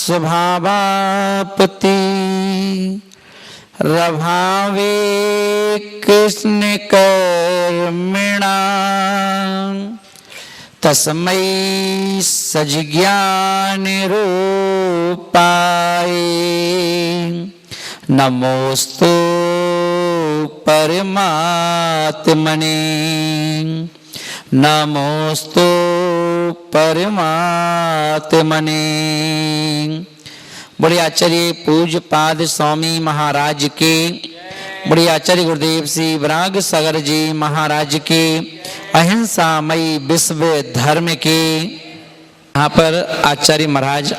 स्वभावापति रभावे कृष्ण कर्मिणा तस्मै सज्ञान रूपाय नमोस्तु परमात्मने नमोस्तु परमात्मने। बड़े आचार्य पूज्य पाद स्वामी महाराज के, बड़े आचार्य गुरुदेव श्री विराग सागर जी महाराज के, अहिंसामयी विश्व धर्म के। यहाँ पर आचार्य महाराज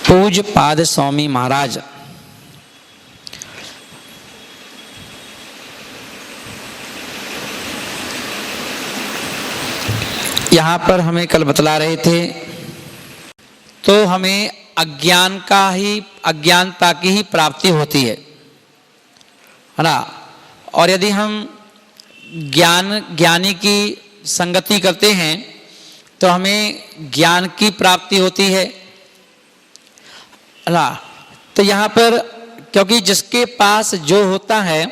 पूज्य पाद स्वामी महाराज यहाँ पर हमें कल बतला रहे थे, तो हमें अज्ञानता की ही प्राप्ति होती है ना। और यदि हम ज्ञानी की संगति करते हैं तो हमें ज्ञान की प्राप्ति होती है ना। तो यहाँ पर क्योंकि जिसके पास जो होता है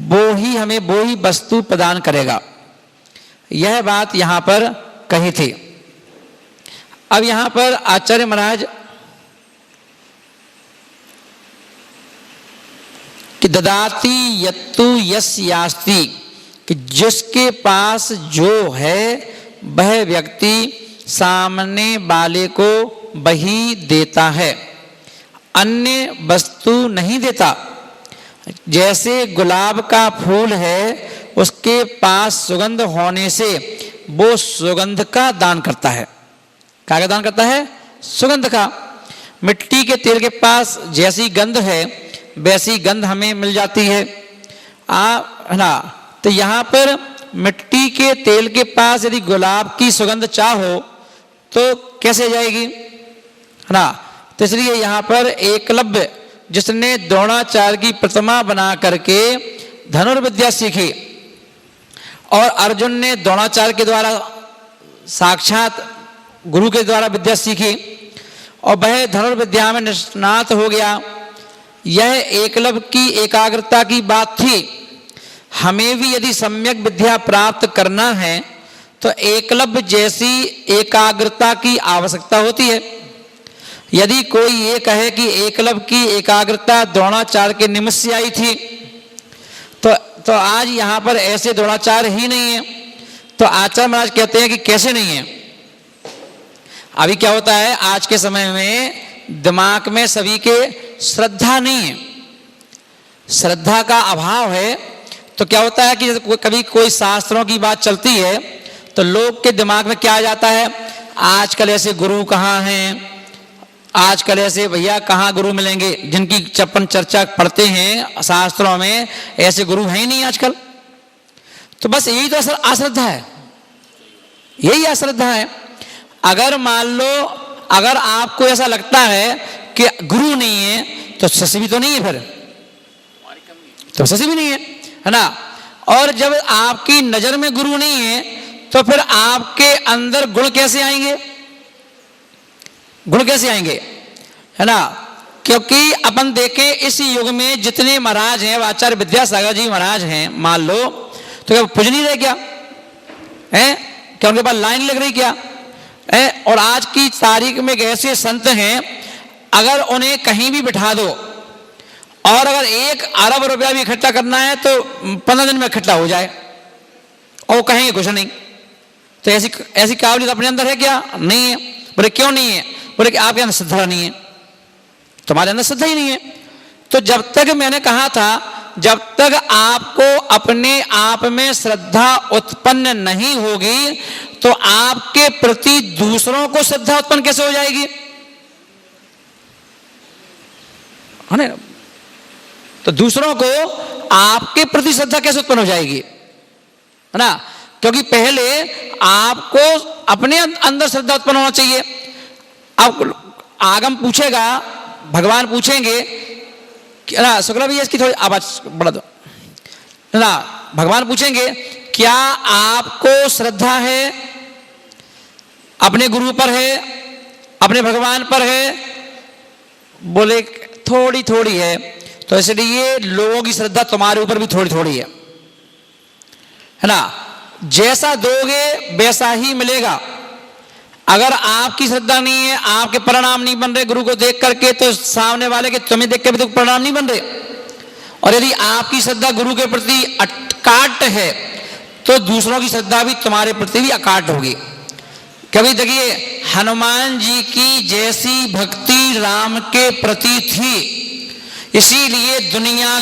वो ही हमें वो ही वस्तु प्रदान करेगा, यह बात यहाँ पर कही थी। अब यहाँ पर आचार्य महाराज कि ददाति यत्तु यस्य यास्ति, कि जिसके पास जो है वह व्यक्ति सामने वाले को वही देता है, अन्य वस्तु नहीं देता। जैसे गुलाब का फूल है, उसके पास सुगंध होने से वो सुगंध का दान करता है। क्या का दान करता है? सुगंध का। मिट्टी के तेल के पास जैसी गंध है वैसी गंध हमें मिल जाती है ना। तो यहाँ पर मिट्टी के तेल के पास यदि गुलाब की सुगंध चाहो तो कैसे जाएगी ना। तो इसलिए यहाँ पर एकलव्य जिसने द्रोणाचार्य की प्रतिमा बना करके धनुर्विद्या सीखी और अर्जुन ने द्रोणाचार्य के द्वारा साक्षात गुरु के द्वारा विद्या सीखी और वह धनुर्विद्या में निष्णात हो गया, यह एकलव्य की एकाग्रता की बात थी। हमें भी यदि सम्यक विद्या प्राप्त करना है तो एकलव्य जैसी एकाग्रता की आवश्यकता होती है। यदि कोई ये कहे कि एकलव्य की एकाग्रता द्रोणाचार्य के निमित्त से आई थी तो आज यहाँ पर ऐसे द्रोणाचार्य ही नहीं है। तो आचार्य महाराज कहते हैं कि कैसे नहीं है। अभी क्या होता है, आज के समय में दिमाग में सभी के श्रद्धा नहीं है, श्रद्धा का अभाव है। तो क्या होता है कि कभी कोई शास्त्रों की बात चलती है तो लोग के दिमाग में क्या आ जाता है, आजकल ऐसे गुरु कहाँ हैं, आजकल ऐसे भैया कहाँ गुरु मिलेंगे, जिनकी चप्पन चर्चा पढ़ते हैं शास्त्रों में ऐसे गुरु हैं ही नहीं आजकल। तो बस यही तो अश्रद्धा है, यही अश्रद्धा है। अगर मान लो अगर आपको ऐसा लगता है कि गुरु नहीं है तो शशि भी तो नहीं है, फिर तो शशि भी नहीं है ना। और जब आपकी नजर में गुरु नहीं है तो फिर आपके अंदर गुण कैसे आएंगे, गुण कैसे आएंगे, है ना। क्योंकि अपन देखें इस युग में जितने महाराज हैं, आचार्य विद्यासागर जी महाराज हैं मान लो, तो क्या पूज नहीं रहे क्या है, क्या उनके पास लाइन लग रही क्या है। और आज की तारीख में ऐसे संत हैं, अगर उन्हें कहीं भी बिठा दो और अगर 1 अरब रुपया भी इकट्ठा करना है तो 15 दिन में इकट्ठा हो जाए और कहेंगे कुछ नहीं। तो ऐसी काबिलियत अपने अंदर है क्या? नहीं है। बोले क्यों नहीं है? बोले कि आपके अंदर श्रद्धा नहीं है, तुम्हारे अंदर श्रद्धा ही नहीं है। तो जब तक मैंने कहा था, जब तक आपको अपने आप में श्रद्धा उत्पन्न नहीं होगी तो आपके प्रति दूसरों को श्रद्धा उत्पन्न कैसे हो जाएगी, है ना। तो दूसरों को आपके प्रति श्रद्धा कैसे उत्पन्न हो जाएगी, है ना। क्योंकि पहले आपको अपने अंदर श्रद्धा उत्पन्न होना चाहिए। अब आगम पूछेगा, भगवान पूछेंगे ना, शुक्ला भैया इसकी थोड़ी आवाज बढ़ा दो ना। भगवान पूछेंगे क्या आपको श्रद्धा है अपने गुरु पर है, अपने भगवान पर है, बोले थोड़ी थोड़ी है, तो इसलिए लोगों की श्रद्धा तुम्हारे ऊपर भी थोड़ी थोड़ी है ना। जैसा दोगे वैसा ही मिलेगा। अगर आपकी श्रद्धा नहीं है, आपके परिणाम नहीं बन रहे गुरु को देख करके, तो सामने वाले के तुम्हें देख के भी तो परिणाम नहीं बन रहे। और यदि आपकी श्रद्धा गुरु के प्रति अकाट है, तो दूसरों की श्रद्धा भी तुम्हारे प्रति भी अकाट होगी। कभी देखिए, हनुमान जी की जैसी भक्ति राम के प्रति थी, इसीलिए दुनिया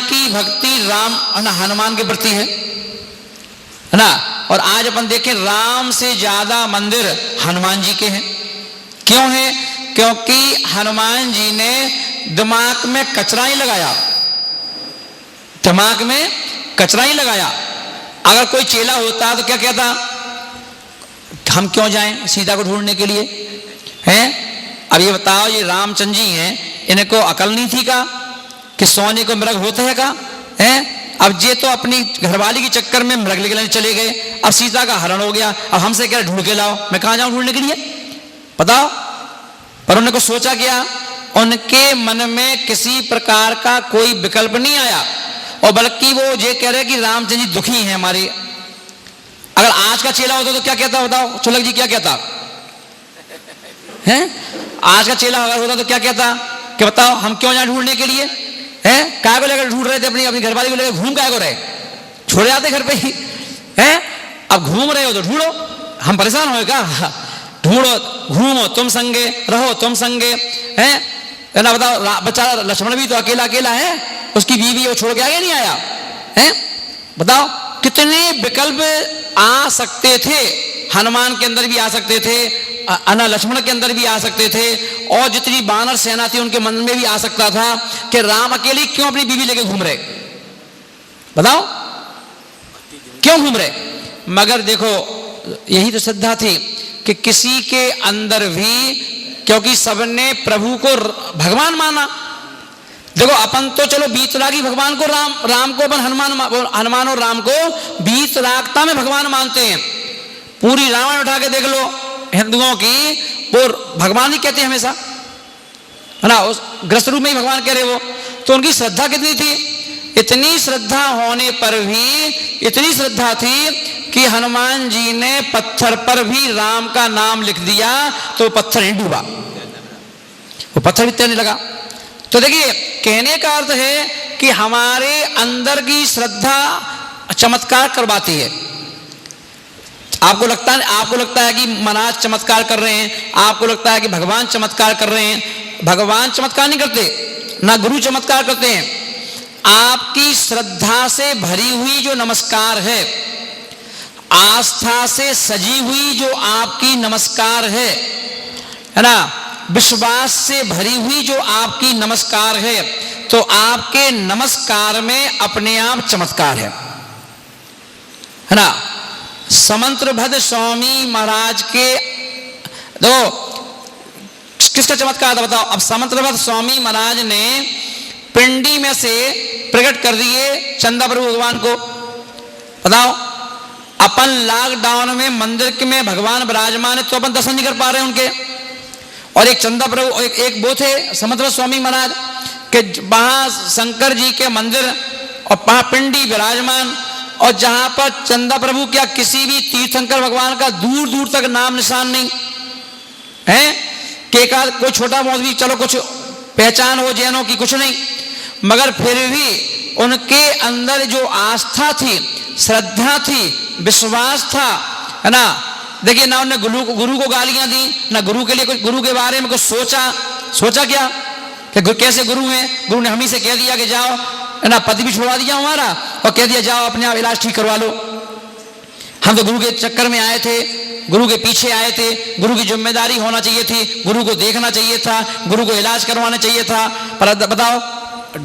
की भक्ति राम हनुमान के प्रति है ना। और आज अपन देखें, राम से ज्यादा मंदिर हनुमान जी के हैं। क्यों है? क्योंकि हनुमान जी ने दिमाग में कचरा ही लगाया, दिमाग में कचरा ही लगाया। अगर कोई चेला होता तो क्या कहता, हम क्यों जाएं सीता को ढूंढने के लिए, हैं? अब ये बताओ, ये रामचंद्र जी हैं, इनको अकल नहीं थी का कि सोने को मृग होता है का, हैं? अब ये तो अपनी घरवाली के चक्कर में मृग लेके चले गए, अब सीता का हरण हो गया, अब हमसे क्या ढूंढ के लाओ, मैं कहां जाऊं ढूंढने के लिए, बताओ। पर उन्होंने को सोचा क्या, उनके मन में किसी प्रकार का कोई विकल्प नहीं आया, और बल्कि वो ये कह रहे कि रामचंद्र जी दुखी हैं हमारे। अगर आज का चेला होता तो क्या कहता, बताओ चुलक जी क्या कहता है? आज का चेला अगर होता तो क्या कहता कि बताओ हम क्यों जाए ढूंढने के लिए, हैं? काय को लेकर ढूंढ रहे थे, अपनी घरवाली को लेकर घूम काय को रहे, छोड़े आते घर पे ही, हैं? अब घूम रहे हो तो ढूंढो, हम परेशान हो क्या, ढूंढो घूमो तुम संगे, रहो तुम संगे, हैं ना। बताओ, बेचारा लक्ष्मण भी तो अकेला अकेला है, उसकी बीवी वो छोड़ के आगे नहीं आया, हैं? बताओ कितने विकल्प आ सकते थे, हनुमान के अंदर भी आ सकते थे, लक्ष्मण के अंदर भी आ सकते थे, और जितनी वानर सेना थी उनके मन में भी आ सकता था कि राम अकेले क्यों अपनी बीवी लेके घूम रहे, बताओ क्यों घूम रहे। मगर देखो, यही तो श्रद्धा थी कि किसी के अंदर भी, क्योंकि सबने प्रभु को भगवान माना। देखो, अपन तो चलो बीतरागी भगवान को राम को अपन हनुमान और राम को बीतरागता में भगवान मानते हैं। पूरी रामायण उठा के देख लो, हिंदुओं की, वो भगवान ही कहते हैं हमेशा, है ना, उस ग्रस्त रूप में ही भगवान कह रहे वो। तो उनकी श्रद्धा कितनी थी, इतनी श्रद्धा होने पर भी, इतनी श्रद्धा थी कि हनुमान जी ने पत्थर पर भी राम का नाम लिख दिया, तो पत्थर ही डूबा, वो पत्थर भी तैरने लगा। तो देखिए, कहने का अर्थ है कि हमारे अंदर की श्रद्धा चमत्कार करवाती है। आपको लगता है कि महाराज चमत्कार कर रहे हैं, आपको लगता है कि भगवान चमत्कार कर रहे हैं। भगवान चमत्कार नहीं करते, ना गुरु चमत्कार करते हैं। आपकी श्रद्धा से भरी हुई जो नमस्कार है, आस्था से सजी हुई जो आपकी नमस्कार है ना, विश्वास से भरी हुई जो आपकी नमस्कार है, तो आपके नमस्कार में अपने आप चमत्कार है ना। समंत्रभद्र स्वामी महाराज के दो किसका चमत्कार था बताओ। अब समंत्रभद्र स्वामी महाराज ने पिंडी में से प्रकट कर दिए चंदा प्रभु भगवान को, बताओ। अपन लॉकडाउन में मंदिर में भगवान विराजमान है, तो अपन दर्शन नहीं कर पा रहे उनके। और एक चंदा प्रभु, एक वो थे समंत्रभद्र स्वामी महाराज के, वहां शंकर जी के मंदिर और वहां पिंडी विराजमान, और जहां पर चंदा प्रभु क्या किसी भी तीर्थंकर भगवान का दूर दूर तक नाम निशान नहीं है, कि कोई छोटा बहुत भी चलो कुछ पहचान हो जैनों की, कुछ नहीं। मगर फिर भी उनके अंदर जो आस्था थी, श्रद्धा थी, विश्वास था, है ना। देखिए, ना उन्होंने गुरु को गालियां दी, ना गुरु के लिए कुछ, गुरु के बारे में कुछ सोचा क्या कि कैसे गुरु हैं। गुरु ने हम ही से कह दिया कि जाओ, है ना, पति भी छुड़वा दिया हमारा, और कह दिया जाओ अपने आप इलाज ठीक करवा लो। हम तो गुरु के चक्कर में आए थे, गुरु के पीछे आए थे, गुरु की जिम्मेदारी होना चाहिए थी, गुरु को देखना चाहिए था, गुरु को इलाज करवाना चाहिए था। पर बताओ,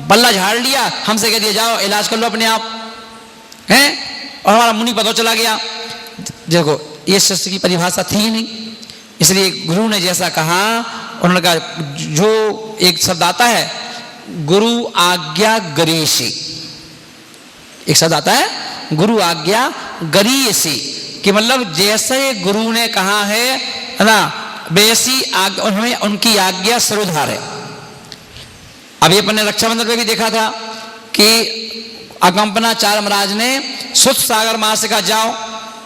बल्ला झाड़ लिया, हमसे कह दिया जाओ इलाज कर लो अपने आप, हैं, और हमारा मुनि पता चला गया। देखो, ये शस्त्र की परिभाषा थी ही नहीं, इसलिए गुरु ने जैसा कहा, उन्होंने कहा, जो एक शब्द आता है गुरु आज्ञा गरीयसी, एक शब्द आता है गुरु आज्ञा गरीयसी, कि मतलब जैसे गुरु ने कहा है ना, वैसी हमें उनकी आज्ञा सर्वधार है। अभी अपन ने रक्षाबंधन में भी देखा था कि अगंपनाचार्य महाराज ने सुत सागर मां से कहा, जाओ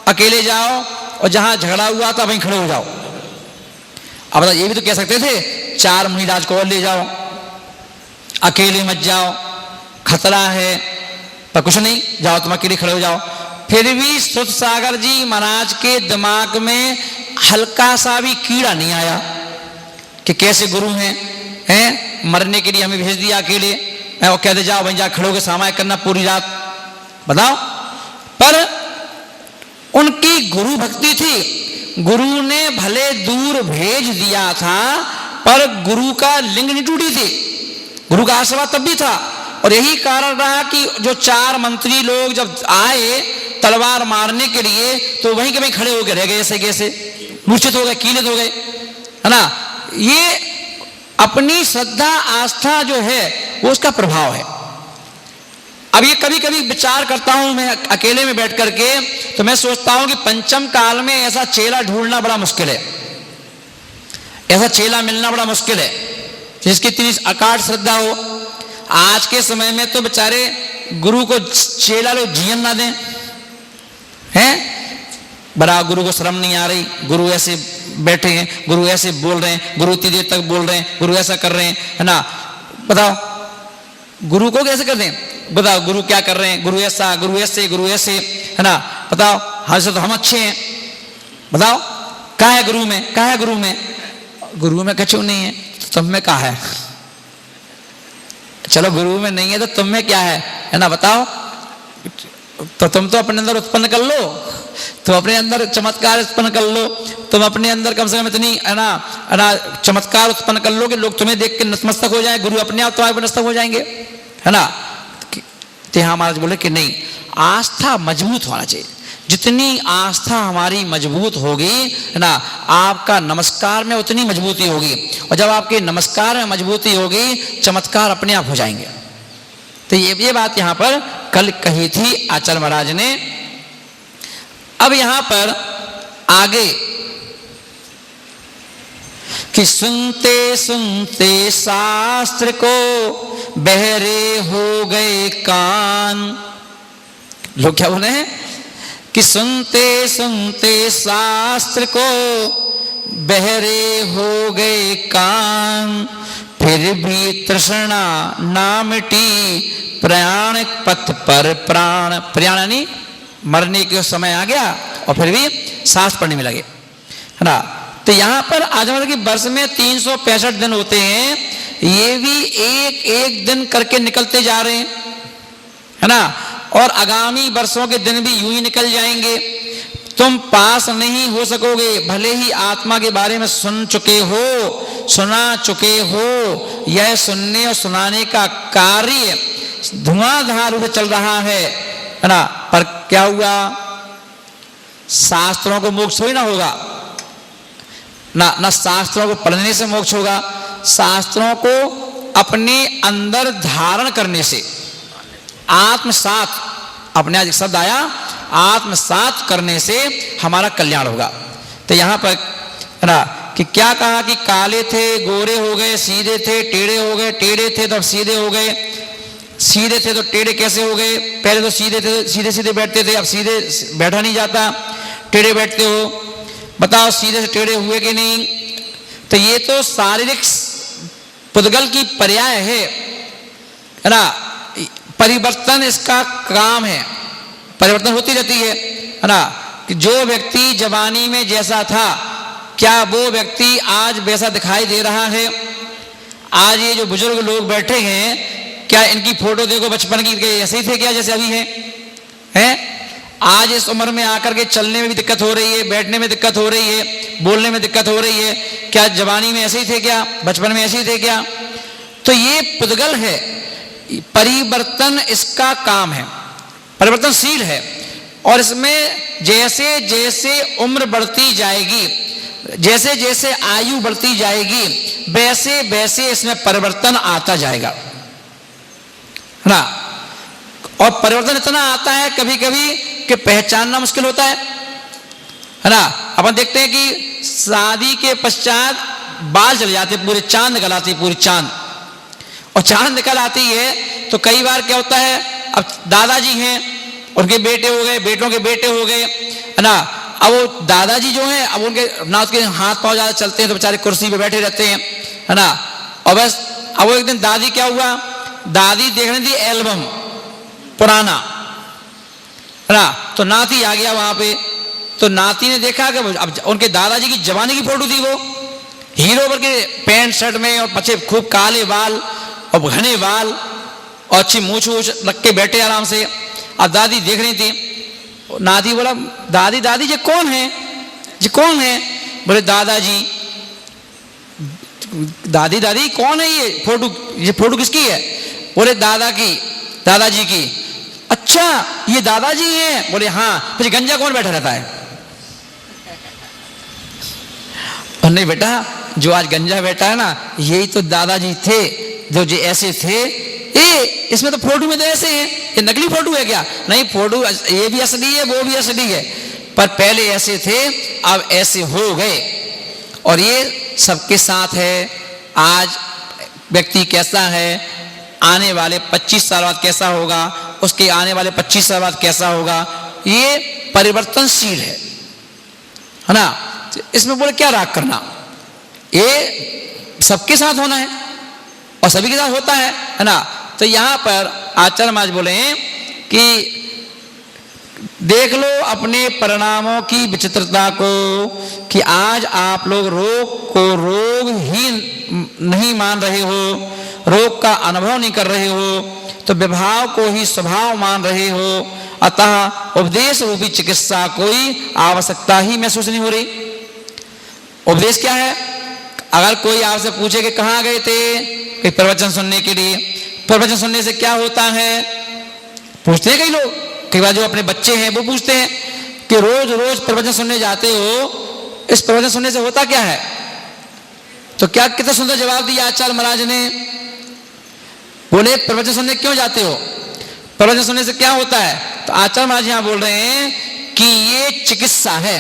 अकेले जाओ और जहां झगड़ा हुआ था वहीं खड़े हो जाओ। अब ये भी तो कह सकते थे 4 मुनिराज को और ले जाओ, अकेले मत जाओ, खतरा है, पर कुछ नहीं, जाओ तुम अकेले खड़े हो जाओ। फिर भी सुत सागर जी महाराज के दिमाग में हल्का सा भी कीड़ा नहीं आया कि कैसे गुरु हैं मरने के लिए हमें भेज दिया अकेले, और कहते जाओ वहीं जा खड़े होकर सामायिक करना पूरी रात, बताओ। पर उनकी गुरु भक्ति थी, गुरु ने भले दूर भेज दिया था पर गुरु का लिंग नहीं टूटी थी, गुरु का आशीर्वाद तब भी था। और यही कारण रहा कि जो 4 मंत्री लोग जब आए तलवार मारने के लिए तो वहीं के वहीं खड़े होकर रह गए, ऐसे कैसे मूर्छित हो गए, कीलित हो गए, है ना। ये अपनी श्रद्धा आस्था जो है वो उसका प्रभाव है। अब ये कभी कभी विचार करता हूं मैं अकेले में बैठ करके, तो मैं सोचता हूं कि पंचम काल में ऐसा चेला ढूंढना बड़ा मुश्किल है, ऐसा चेला मिलना बड़ा मुश्किल है जिसकी इतनी अकाट श्रद्धा हो। आज के समय में तो बेचारे गुरु को चेला लोग जीवन ना दें, हैं बड़ा गुरु को शर्म नहीं आ रही, गुरु ऐसे बैठे हैं, गुरु ऐसे बोल रहे हैं, गुरु इतनी देर तक बोल रहे हैं, गुरु ऐसा कर रहे हैं, है ना। बताओ गुरु को कैसे कर दें, बताओ गुरु क्या कर रहे हैं, गुरु ऐसा, गुरु ऐसे, गुरु ऐसे, है ना। बताओ हमसे तो हम अच्छे हैं, बताओ कहाँ है गुरु में, कहाँ है गुरु में, गुरु में कछु नहीं है तो तुम में कहाँ है, चलो गुरु में नहीं है तो तुम में क्या है ना। बताओ तो तुम तो अपने अंदर उत्पन्न कर लो, तुम अपने अंदर चमत्कार उत्पन्न कर लो, तुम अपने अंदर कम से कम इतनी है ना चमत्कार उत्पन्न कर लो कि लोग तुम्हें देख के नतमस्तक हो जाए, गुरु अपने आप तुम्हारे पर नतमस्तक हो जाएंगे, है ना। तो यहाँ महाराज बोले कि नहीं, आस्था मजबूत होना चाहिए, जितनी आस्था हमारी मजबूत होगी, है ना, आपका नमस्कार में उतनी मजबूती होगी, और जब आपके नमस्कार में मजबूती होगी चमत्कार अपने आप हो जाएंगे। तो ये बात यहाँ पर कल कही थी आचार्य महाराज ने। अब यहाँ पर आगे कि सुनते सुनते शास्त्र को बहरे हो गए कान। लोग क्या बोले हैं कि सुनते सुनते शास्त्र को बहरे हो गए कान, फिर भी तृष्णा ना मिटी, प्रयाण पथ पर प्राण, प्रयाण नहीं मरने के समय आ गया और फिर भी सांस पड़ने में लगे, है ना। तो यहाँ पर आज मतलब कि वर्ष में 365 दिन होते हैं, ये भी एक एक दिन करके निकलते जा रहे हैं, है ना। और आगामी वर्षों के दिन भी यूं ही निकल जाएंगे। तुम पास नहीं हो सकोगे, भले ही आत्मा के बारे में सुन चुके हो, सुना चुके हो, यह सुनने और सुनाने का कार्य धुआंधार रूप से चल रहा है ना। पर क्या हुआ, शास्त्रों को मोक्ष थोड़ी ना होगा ना शास्त्रों को पढ़ने से मोक्ष होगा, शास्त्रों को अपने अंदर धारण करने से, आत्मसात, अपने आज एक शब्द आया, आत्मसात करने से हमारा कल्याण होगा। तो यहां पर है ना कि क्या कहा कि काले थे गोरे हो गए, सीधे थे टेढ़े हो गए, टेढ़े थे तो अब सीधे हो गए, सीधे थे तो टेढ़े कैसे हो गए, पहले तो सीधे थे, सीधे सीधे बैठते थे, अब सीधे बैठा नहीं जाता, टेढ़े बैठते हो। बताओ सीधे से टेढ़े हुए कि नहीं। तो ये तो शारीरिक पुद्गल की पर्याय है ना, परिवर्तन इसका काम है, परिवर्तन होती रहती है ना। कि जो व्यक्ति जवानी में जैसा था, क्या वो व्यक्ति आज वैसा दिखाई दे रहा है। आज ये जो बुजुर्ग लोग बैठे हैं, क्या इनकी फोटो देखो बचपन की, ऐसे ही थे क्या जैसे अभी हैं? आज इस उम्र में आकर के चलने में भी दिक्कत हो रही है, बैठने में दिक्कत हो रही है, बोलने में दिक्कत हो रही है। क्या जवानी में ऐसे ही थे क्या, बचपन में ऐसे ही थे क्या। तो ये पुद्गल है, परिवर्तन इसका काम है, परिवर्तनशील है। और इसमें जैसे जैसे उम्र बढ़ती जाएगी, जैसे जैसे आयु बढ़ती जाएगी, वैसे वैसे इसमें परिवर्तन आता जाएगा ना। और परिवर्तन इतना आता है कभी कभी कि पहचानना मुश्किल होता है। है ना। अपन देखते हैं कि शादी के पश्चात बाल चले जाते, पूरे चांद निकल आती है, पूरी चांद, और चांद निकल आती है तो कई बार क्या होता है, अब दादाजी हैं, उनके बेटे हो गए, बेटों के बेटे हो गए, है ना। अब वो दादाजी जो हैं, अब उनके ना उसके हाथ पांव ज्यादा चलते हैं तो बेचारे कुर्सी पे बैठे रहते हैं, है ना। और बस अब वो एक दिन दादी क्या हुआ, दादी देख रही थी एल्बम पुराना, है ना। तो नाती आ गया वहां पे, तो नाती ने देखा कि अब उनके दादाजी की जवानी की फोटो थी, वो हीरो पर के पैंट शर्ट में और पीछे खूब काले बाल और घने बाल और अच्छी मूछ वूछ रख के बैठे आराम से। अब दादी देख रही थी, नाती बोला दादी दादी ये कौन है, ये कौन है। बोले दादाजी। दादी दादी कौन है ये फोटो किसकी है। बोले दादा की, दादाजी की। अच्छा ये दादाजी हैं। बोले हाँ। फिर गंजा कौन बैठा रहता है। और नहीं बेटा, जो आज गंजा बैठा है ना, यही तो दादाजी थे, जो ऐसे थे। इसमें तो फोटो में तो ऐसे हैं, ये नकली फोटो है क्या। नहीं, फोटो ये भी असली है, वो भी असली है, पर पहले ऐसे थे, अब ऐसे हो गए। और ये सबके साथ है। आज व्यक्ति कैसा है, आने वाले 25 साल बाद कैसा होगा, उसके आने वाले 25 साल बाद कैसा होगा, ये परिवर्तनशील है ना। इसमें बोले क्या राग करना, ये सबके साथ होना है और सभी के साथ होता है ना। तो यहां पर आचार्य महाराज बोले कि देख लो अपने परिणामों की विचित्रता को, कि आज आप लोग रोग को रोग ही नहीं मान रहे हो, रोग का अनुभव नहीं कर रहे हो, तो विभाव को ही स्वभाव मान रहे हो। अतः उपदेश रूपी चिकित्सा कोई आवश्यकता ही महसूस नहीं हो रही। उपदेश क्या है। अगर कोई आपसे पूछे कि कहाँ गए थे, कि प्रवचन सुनने के लिए, प्रवचन सुनने से क्या होता है, पूछते हैं कई लोग। कई बार जो अपने बच्चे हैं वो पूछते हैं कि रोज रोज प्रवचन सुनने जाते हो, इस प्रवचन सुनने से होता क्या है। तो क्या कितना सुंदर जवाब दिया आचार्य महाराज ने। बोले प्रवचन सुनने क्यों जाते हो, प्रवचन सुनने से क्या होता है। तो आचार्य महाराज यहां बोल रहे हैं कि ये चिकित्सा है,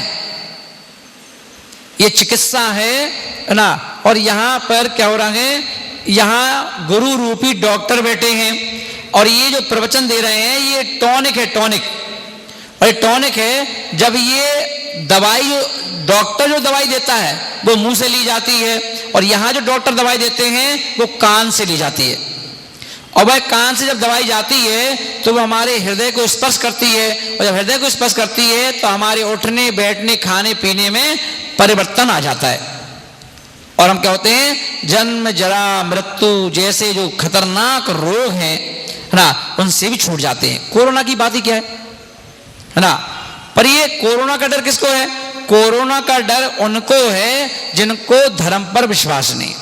ये चिकित्सा है ना। और यहां पर क्या हो रहा है, यहां गुरु रूपी डॉक्टर बैठे हैं और ये जो प्रवचन दे रहे हैं ये टॉनिक है, टॉनिक। और ये टॉनिक है, जब ये दवाई, डॉक्टर जो दवाई देता है वो मुंह से ली जाती है, और यहां जो डॉक्टर दवाई देते हैं वो कान से ली जाती है। और वह कान से जब दवाई जाती है तो वो हमारे हृदय को स्पर्श करती है, और जब हृदय को स्पर्श करती है तो हमारे उठने बैठने खाने पीने में परिवर्तन आ जाता है। और हम क्या होते हैं, जन्म जरा मृत्यु जैसे जो खतरनाक रोग हैं है ना, उनसे भी छूट जाते हैं। कोरोना की बात ही क्या है ना। पर ये कोरोना का डर किसको है, कोरोना का डर उनको है जिनको धर्म पर विश्वास नहीं,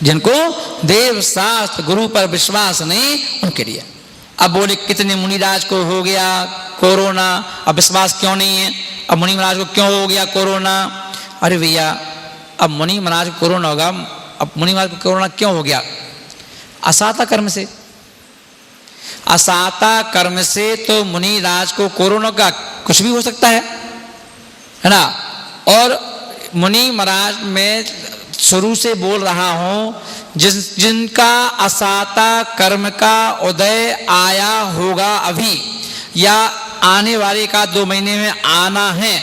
जिनको देव शास्त्र गुरु पर विश्वास नहीं, उनके लिए। अब बोले कितने मुनिराज को हो गया कोरोना, अब विश्वास क्यों नहीं है। अब मुनि महाराज को क्यों हो गया कोरोना। अरे भैया, अब मुनि महाराज को कोरोना होगा, अब मुनि महाराज को कोरोना क्यों हो गया, असाता कर्म से। असाता कर्म से तो मुनि राज को कोरोना का कुछ भी हो सकता है ना। और मुनि महाराज में शुरू से बोल रहा हूं, जिनका असाता कर्म का उदय आया होगा अभी, या आने वाले का 2 महीने में आना है,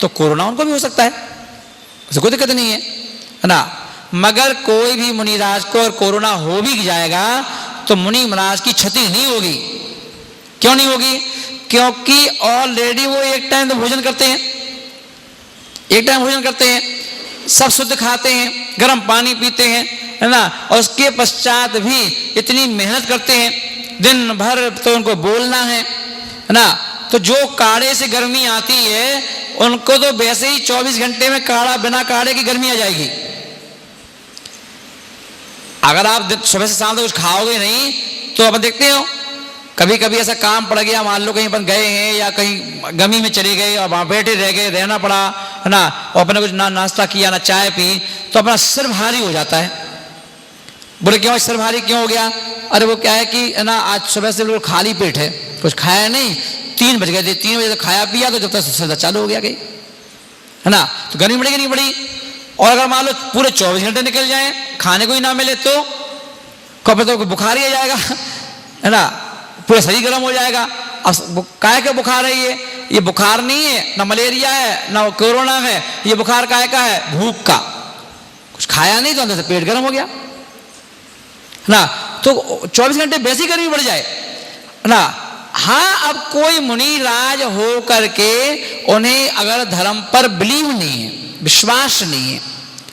तो कोरोना उनको भी हो सकता है, उससे कोई दिक्कत नहीं है ना। मगर कोई भी मुनिराज को और कोरोना हो भी जाएगा तो मुनि महाराज की क्षति नहीं होगी। क्यों नहीं होगी, क्योंकि ऑलरेडी वो एक टाइम तो भोजन करते हैं, एक टाइम भोजन करते हैं, सब शुद्ध खाते हैं, गर्म पानी पीते हैं, है ना। और उसके पश्चात भी इतनी मेहनत करते हैं, दिन भर तो उनको बोलना है ना। तो जो काढ़े से गर्मी आती है, उनको तो वैसे ही 24 घंटे में काढ़ा, बिना काढ़े की गर्मी आ जाएगी। अगर आप सुबह से शाम तक कुछ खाओगे नहीं तो अपन देखते हो, कभी कभी ऐसा काम पड़ गया, मान लो कहीं अपन गए हैं या कहीं गमी में चले गए और वहां बैठे रह गए, रहना पड़ा है ना, और अपने कुछ ना नाश्ता किया ना चाय पी, तो अपना सिर भारी हो जाता है। बोले क्यों सिर भारी क्यों हो गया। अरे वो क्या है कि है ना, आज सुबह से बिल्कुल खाली पेट है, कुछ खाया नहीं, 3 बज गए थे, 3 बजे तक खाया पिया, तो जब तक श्रद्धा चालू हो गया गई, है ना। तो गर्मी बढ़ेगी नहीं बढ़ी। और अगर मान लो पूरे 24 घंटे निकल जाए, खाने को ही ना मिले, तो कब तो बुखार ही आ जाएगा, है ना, पूरा शरीर गर्म हो जाएगा। अब काय का बुखार है ये बुखार नहीं है, ना मलेरिया है ना कोरोना है, ये बुखार काय का है, भूख का। कुछ खाया नहीं तो अंदर से पेट गर्म हो गया, है ना। तो 24 घंटे वैसी गर्मी बढ़ जाए, है ना। हाँ, अब कोई मुनि राज हो करके उन्हें अगर धर्म पर बिलीव नहीं है, विश्वास नहीं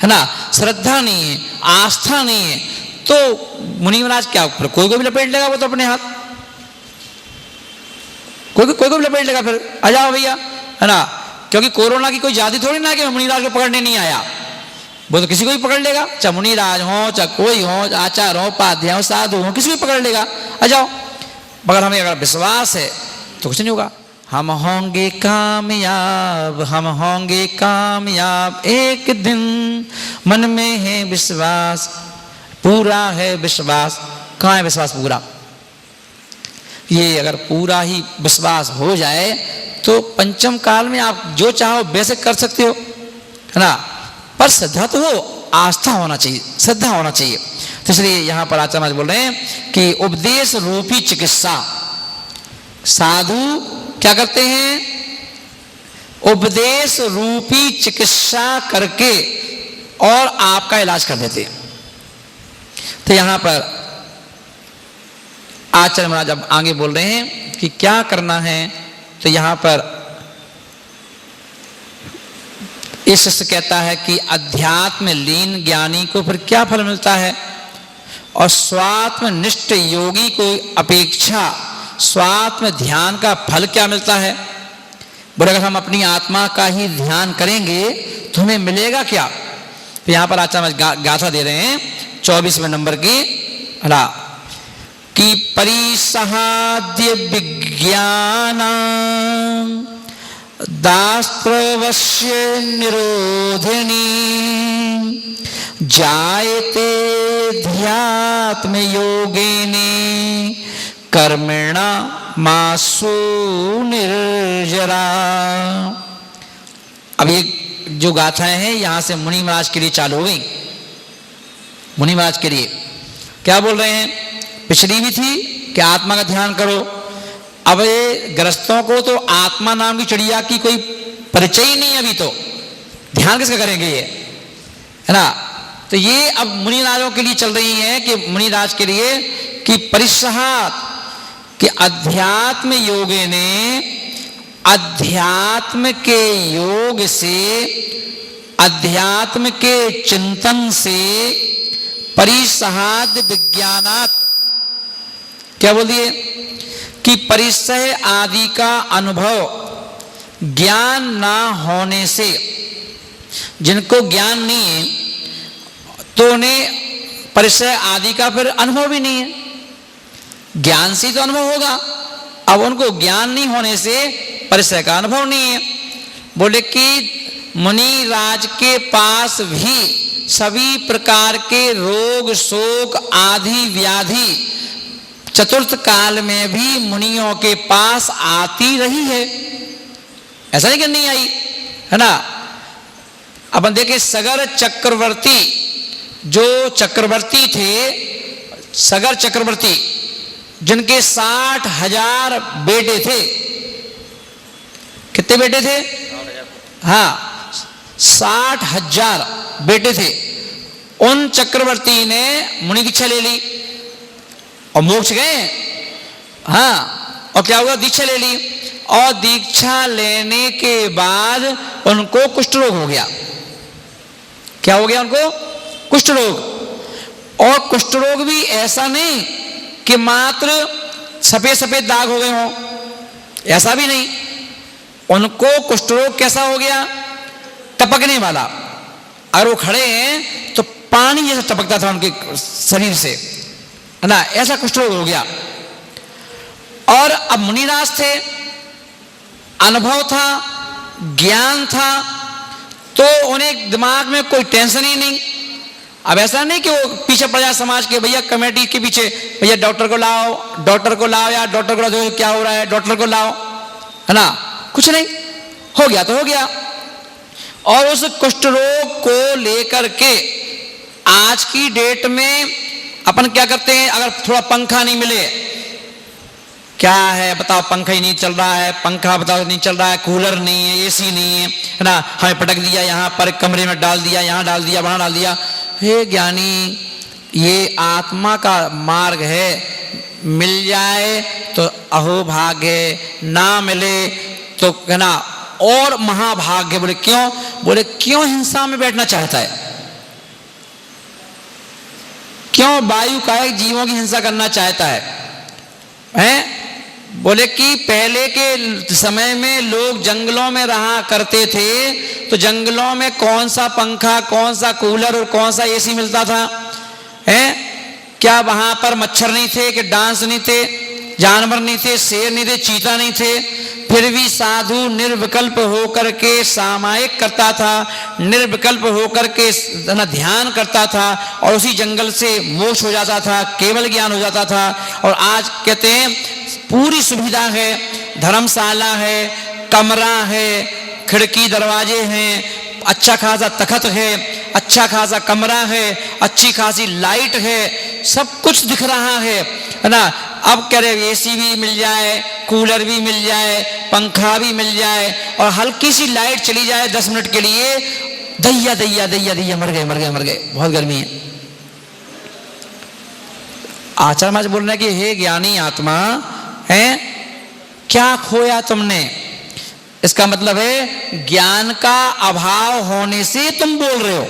है ना, श्रद्धा नहीं है, आस्था नहीं है, तो मुनि महाराज क्या कोई को भी लपेट लेगा, वो तो अपने हाथ कोई को भी लपेट लेगा, फिर आ जाओ भैया, है ना। क्योंकि कोरोना की कोई जाति थोड़ी ना कि मुनिराज को पकड़ने नहीं आया, वो तो किसी को भी पकड़ लेगा, चाहे मुनिराज हो, चाहे कोई हो, आचार्य हो, उपाध्याय हो, साधु हो, किसी को भी पकड़ लेगा, आ जाओ। मगर हमें अगर विश्वास है तो कुछ नहीं होगा। हम होंगे कामयाब, हम होंगे कामयाब एक दिन, मन में है विश्वास, पूरा है विश्वास। कहाँ है विश्वास पूरा? ये अगर पूरा ही विश्वास हो जाए तो पंचम काल में आप जो चाहो वैसे कर सकते हो, है ना। पर श्रद्धा तो हो, आस्था होना चाहिए, श्रद्धा होना चाहिए। तो इसलिए यहां पर आचार्य महाराज बोल रहे हैं कि उपदेश रूपी चिकित्सा, साधु क्या करते हैं, उपदेश रूपी चिकित्सा करके और आपका इलाज कर देते हैं। तो यहां पर आचार्य महाराज अब आगे बोल रहे हैं कि क्या करना है। तो यहां पर इस शिष्य कहता है कि अध्यात्म लीन ज्ञानी को फिर क्या फल मिलता है, और स्वात्म निष्ठ योगी को अपेक्षा स्वात्म ध्यान का फल क्या मिलता है। बोले अगर हम अपनी आत्मा का ही ध्यान करेंगे तो हमें मिलेगा क्या। तो यहां पर आचार्य गाथा दे रहे हैं 24वें नंबर की, हला कि परिसहाद्य विज्ञान दास्त्रवश्य निरोधिनी जायते ध्यात्म योगिनी कर्मिणा मासु निर्जरा। अब ये जो गाथाएं हैं यहां से मुनि महाराज के लिए चालू हो गई। मुनि महाराज के लिए क्या बोल रहे हैं, पिछली भी थी कि आत्मा का ध्यान करो। अब ये गृहस्थों को तो आत्मा नाम की चिड़िया की कोई परिचय ही नहीं, अभी तो ध्यान किसका करेंगे ये, है ना। तो ये अब मुनिराजों के लिए चल रही है कि मुनिराज के लिए कि परिसहात कि अध्यात्म योगे ने अध्यात्म के योग से, अध्यात्म के चिंतन से परिसहाद विज्ञानात क्या बोल दिए कि परिसह आदि का अनुभव ज्ञान ना होने से, जिनको ज्ञान नहीं है तो उन्हें परिसह आदि का फिर अनुभव भी नहीं है। ज्ञान से तो अनुभव होगा, अब उनको ज्ञान नहीं होने से परिसह का अनुभव नहीं है। बोले कि मुनि राज के पास भी सभी प्रकार के रोग शोक आदि व्याधि चतुर्थ काल में भी मुनियों के पास आती रही है, ऐसा नहीं कि नहीं आई, है ना। अपन देखें सगर चक्रवर्ती, जो चक्रवर्ती थे, सगर चक्रवर्ती जिनके 60,000 बेटे थे। कितने बेटे थे? हाँ, 60,000 बेटे थे। उन चक्रवर्ती ने मुनि दीक्षा ले ली और मोक्ष गए। हाँ, और क्या हुआ, दीक्षा ले ली और दीक्षा लेने के बाद उनको कुष्ठ रोग हो गया। क्या हो गया उनको? कुष्ठ रोग। और कुष्ठ रोग भी ऐसा नहीं कि मात्र सफेद सफेद दाग हो गए हों, ऐसा भी नहीं। उनको कुष्ठ रोग कैसा हो गया? टपकने वाला। अगर वो खड़े हैं तो पानी जैसा टपकता था उनके शरीर से, है ना, ऐसा कुष्ठ रोग हो गया। और अब मुनिराज थे, अनुभव था, ज्ञान था, तो उन्हें दिमाग में कोई टेंशन ही नहीं। अब ऐसा नहीं कि वो पीछे पड़ जाए समाज के, भैया कमेटी के पीछे, भैया डॉक्टर को लाओ, डॉक्टर को लाओ, यार डॉक्टर को लाओ, क्या हो रहा है, डॉक्टर को लाओ। है ना, कुछ नहीं, हो गया तो हो गया। और उस कुष्ठ रोग को लेकर के आज की डेट में अपन क्या करते हैं, अगर थोड़ा पंखा नहीं मिले, क्या है बताओ, पंखा ही नहीं चल रहा है, पंखा बताओ नहीं चल रहा है, कूलर नहीं है, एसी नहीं है ना, हमें पटक दिया यहाँ पर, कमरे में डाल दिया, यहाँ डाल दिया, वहां डाल दिया। हे ज्ञानी, ये आत्मा का मार्ग है, मिल जाए तो अहोभाग्य, ना मिले तो कहना और महाभाग्य। बोले क्यों? बोले क्यों हिंसा में बैठना चाहता है, क्यों वायु कायिक जीवों की हिंसा करना चाहता है, हैं? बोले कि पहले के समय में लोग जंगलों में रहा करते थे, तो जंगलों में कौन सा पंखा, कौन सा कूलर और कौन सा एसी मिलता था, हैं? क्या वहां पर मच्छर नहीं थे, कि डांस नहीं थे, जानवर नहीं थे, शेर नहीं थे, चीता नहीं थे, फिर भी साधु निर्विकल्प होकर के सामायिक करता था, निर्विकल्प होकर के ध्यान करता था, और उसी जंगल से मोक्ष हो जाता था, केवल ज्ञान हो जाता था। और आज कहते हैं पूरी सुविधा है, धर्मशाला है, कमरा है, खिड़की दरवाजे हैं, अच्छा खासा तखत है, अच्छा खासा कमरा है, अच्छी खासी लाइट है, सब कुछ दिख रहा है ना। अब कह रहे एसी भी मिल जाए, कूलर भी मिल जाए, पंखा भी मिल जाए, और हल्की सी लाइट चली जाए 10 मिनट के लिए, दैया दैया दैया दैया, मर गए मर गए मर गए, बहुत गर्मी है। आचार्य महाराज बोल रहे हैं कि हे ज्ञानी आत्मा है, क्या खोया तुमने? इसका मतलब है ज्ञान का अभाव होने से तुम बोल रहे हो।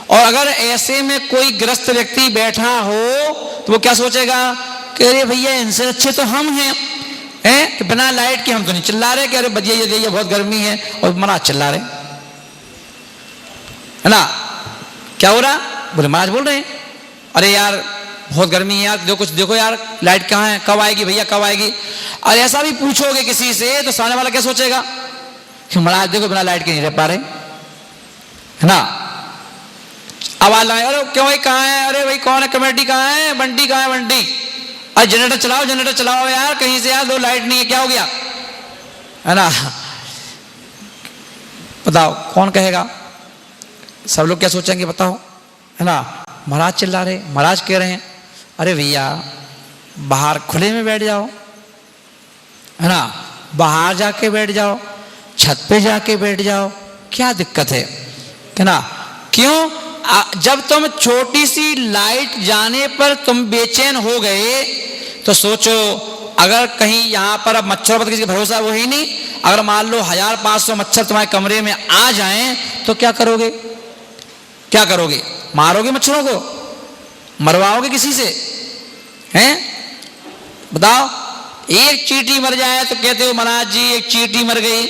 और अगर ऐसे में कोई ग्रस्त व्यक्ति बैठा हो तो वो क्या सोचेगा कि अरे भैया इनसे अच्छे तो हम हैं, कि बिना लाइट के हम तो नहीं चिल्ला रहे, कि अरे भैया ये बहुत गर्मी है, और महाराज चिल्ला रहे, है ना। क्या हो रहा? बोले महाराज बोल रहे हैं अरे यार बहुत गर्मी है यार, देखो यार लाइट कहाँ है, कब आएगी भैया, कब आएगी। और ऐसा भी पूछोगे किसी से तो सामने वाला क्या सोचेगा कि महाराज देखो बिना लाइट के नहीं रह पा रहे, है ना। आवाज लगाए, अरे क्यों भाई कहाँ है, अरे भाई कौन है, कमेटी कहाँ है, बंटी कहाँ है, बंटी, अरे जनरेटर चलाओ यार कहीं से यार, दो लाइट नहीं है, क्या हो गया, है ना। बताओ कौन कहेगा? सब लोग क्या सोचेंगे बताओ, है ना। महाराज चिल्ला रहे, महाराज कह रहे हैं अरे भैया बाहर खुले में बैठ जाओ, है ना, बाहर जाके बैठ जाओ, छत पे जाके बैठ जाओ, क्या दिक्कत है ना। क्यों? जब तुम छोटी सी लाइट जाने पर तुम बेचैन हो गए तो सोचो, अगर कहीं यहाँ पर अब मच्छरों पर किसी का भरोसा वो ही नहीं, अगर मान लो 1500 मच्छर तुम्हारे कमरे में आ जाएं तो क्या करोगे? क्या करोगे? मारोगे मच्छरों को? मरवाओगे किसी से? हैं? बताओ। एक चींटी मर जाए तो कहते हो महाराज जी एक चींटी मर गई,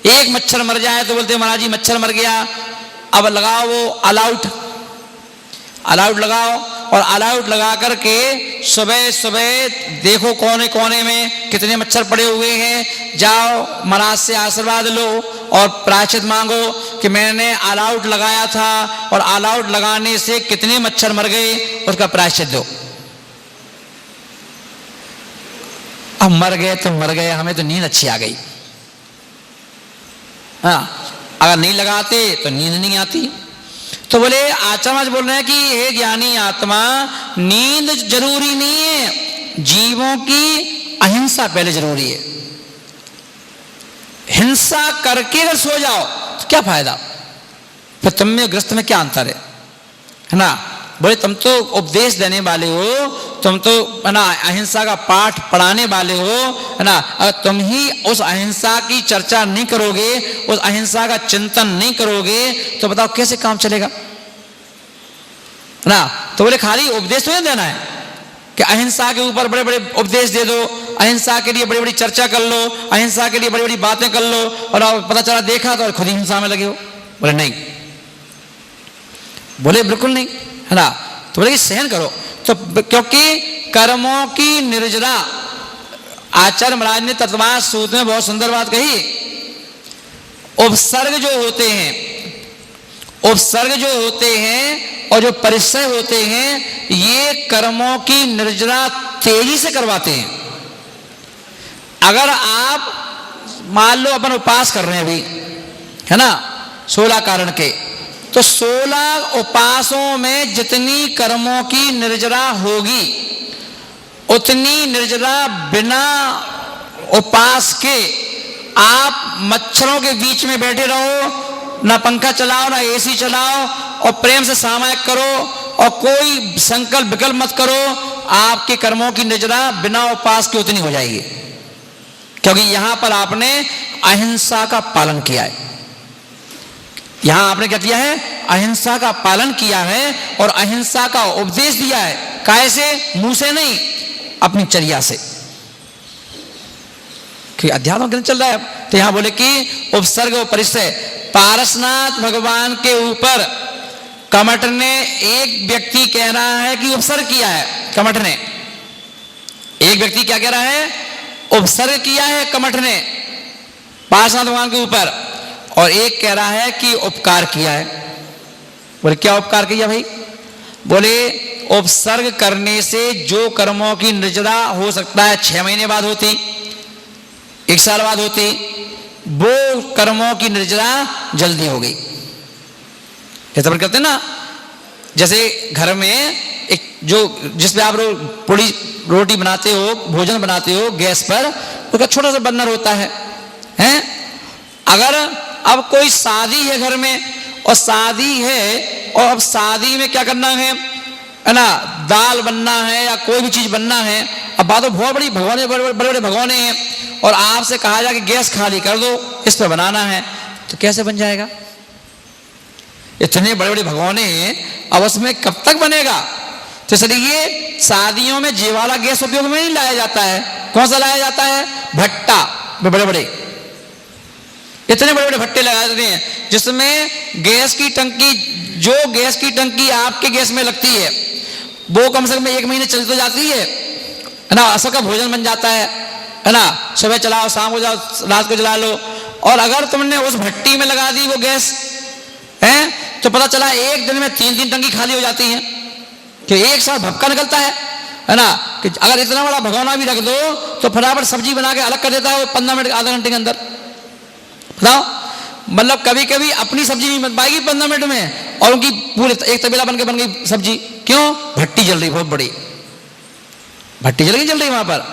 एक मच्छर मर जाए तो बोलते हो महाराज जी मच्छर मर गया। अब लगाओ वो अलाउट लगाओ, और अलाउट लगा करके सुबह सुबह देखो कोने कोने में कितने मच्छर पड़े हुए हैं, जाओ महाराज से आशीर्वाद लो और प्रायश्चित मांगो कि मैंने अलाउट लगाया था और अलाउट लगाने से कितने मच्छर मर गए, उसका प्रायश्चित दो। अब मर गए तो मर गए, हमें तो नींद अच्छी आ गई। हाँ, अगर नहीं लगाते तो नींद नहीं आती। तो बोले आचार्य महाराज बोल रहे हैं कि हे ज्ञानी आत्मा, नींद जरूरी नहीं है, जीवों की अहिंसा पहले जरूरी है। हिंसा करके अगर सो जाओ तो क्या फायदा, फिर तुम में ग्रस्त में क्या अंतर है ना। बोले तुम तो उपदेश देने वाले हो, तुम तो है ना अहिंसा का पाठ पढ़ाने वाले हो, है ना। अगर तुम ही उस अहिंसा की चर्चा नहीं करोगे, उस अहिंसा का चिंतन नहीं करोगे तो बताओ कैसे काम चलेगा, है ना। तो बोले खाली उपदेश तो नहीं देना है कि अहिंसा के ऊपर बड़े बड़े उपदेश दे दो, अहिंसा के लिए बड़ी बड़ी चर्चा कर लो, अहिंसा के लिए बड़ी बड़ी बातें कर लो, और पता चला देखा तो खुद ही हिंसा में लगे हो। बोले नहीं, बोले बिल्कुल नहीं, है ना। तो बोले कि सहन करो, तो क्योंकि कर्मों की निर्जरा, आचार्य महाराज ने तत्वार्थ सूत्र में बहुत सुंदर बात कही। उपसर्ग जो होते हैं और जो परिचय होते हैं, ये कर्मों की निर्जरा तेजी से करवाते हैं। अगर आप मान लो अपन उपवास कर रहे हैं अभी, है ना, 16 कारण के, तो 16 उपवासों में जितनी कर्मों की निर्जरा होगी उतनी निर्जरा बिना उपवास के आप मच्छरों के बीच में बैठे रहो, ना पंखा चलाओ ना एसी चलाओ, और प्रेम से सामायिक करो और कोई संकल्प विकल्प मत करो, आपके कर्मों की निर्जरा बिना उपवास के उतनी हो जाएगी। क्योंकि यहां पर आपने अहिंसा का पालन किया है। यहां आपने क्या किया है? अहिंसा का पालन किया है और अहिंसा का उपदेश दिया है। काय से? मुंह से नहीं, अपनी चर्या से। कि अध्यात्म ग्रंथ चल रहा है, तो यहां बोले कि उपसर्ग और परिचय। पारसनाथ भगवान के ऊपर कमठ ने, एक व्यक्ति कह रहा है कि उपसर्ग किया है कमठ ने, एक व्यक्ति क्या कह रहा है? उपसर्ग किया है कमठ ने पारसनाथ भगवान के ऊपर, और एक कह रहा है कि उपकार किया है। बोले क्या उपकार किया भाई? बोले उपसर्ग करने से जो कर्मों की निर्जरा हो सकता है 6 महीने बाद होती, 1 साल बाद होती, वो कर्मों की निर्जरा जल्दी हो गई। जैसे अपन कहते हैं ना, जैसे घर में एक जो जिसपे आप पूरी रोटी बनाते हो, भोजन बनाते हो गैस पर, तो छोटा सा बर्नर होता है, हैं? अगर अब कोई शादी है घर में, और शादी है और अब शादी में क्या करना है ना, दाल बनना है या कोई भी चीज बनना है, अब बात तो बहुत बड़ी भगवान, बड़े बड़े भगवान हैं, और आपसे कहा जाए कि गैस खाली कर दो, इस पर बनाना है, तो कैसे बन जाएगा? इतने बड़े बड़े भगवान हैं, अब उसमें कब तक बनेगा? तो इसलिए शादियों में ये वाला गैस उपयोग में नहीं लाया जाता है। कौन सा लाया जाता है? भट्टा, बड़े बड़े, इतने बड़े बड़े भट्टे लगा देते हैं जिसमें गैस की टंकी, जो गैस की टंकी आपके गैस में लगती है वो कम से कम 1 महीने चल तो जाती है ना, असर का भोजन बन जाता है ना, सुबह चलाओ, शाम को जाओ, रात को जला लो। और अगर तुमने उस भट्टी में लगा दी वो गैस है, तो पता चला 1 दिन में 3 टंकी खाली हो जाती है, कि एक साथ भपका निकलता है ना। कि अगर इतना बड़ा भगोना भी रख दो तो फटाफट सब्जी बना के अलग कर देता है 15 मिनट, आधा घंटे के अंदर। बताओ, मतलब कभी कभी अपनी सब्जी नहीं बन पाएगी 15 मिनट में, और उनकी पूरे एक तबेला बन गई सब्जी। क्यों? भट्टी जल रही, बहुत बड़ी भट्टी जल रही वहां पर।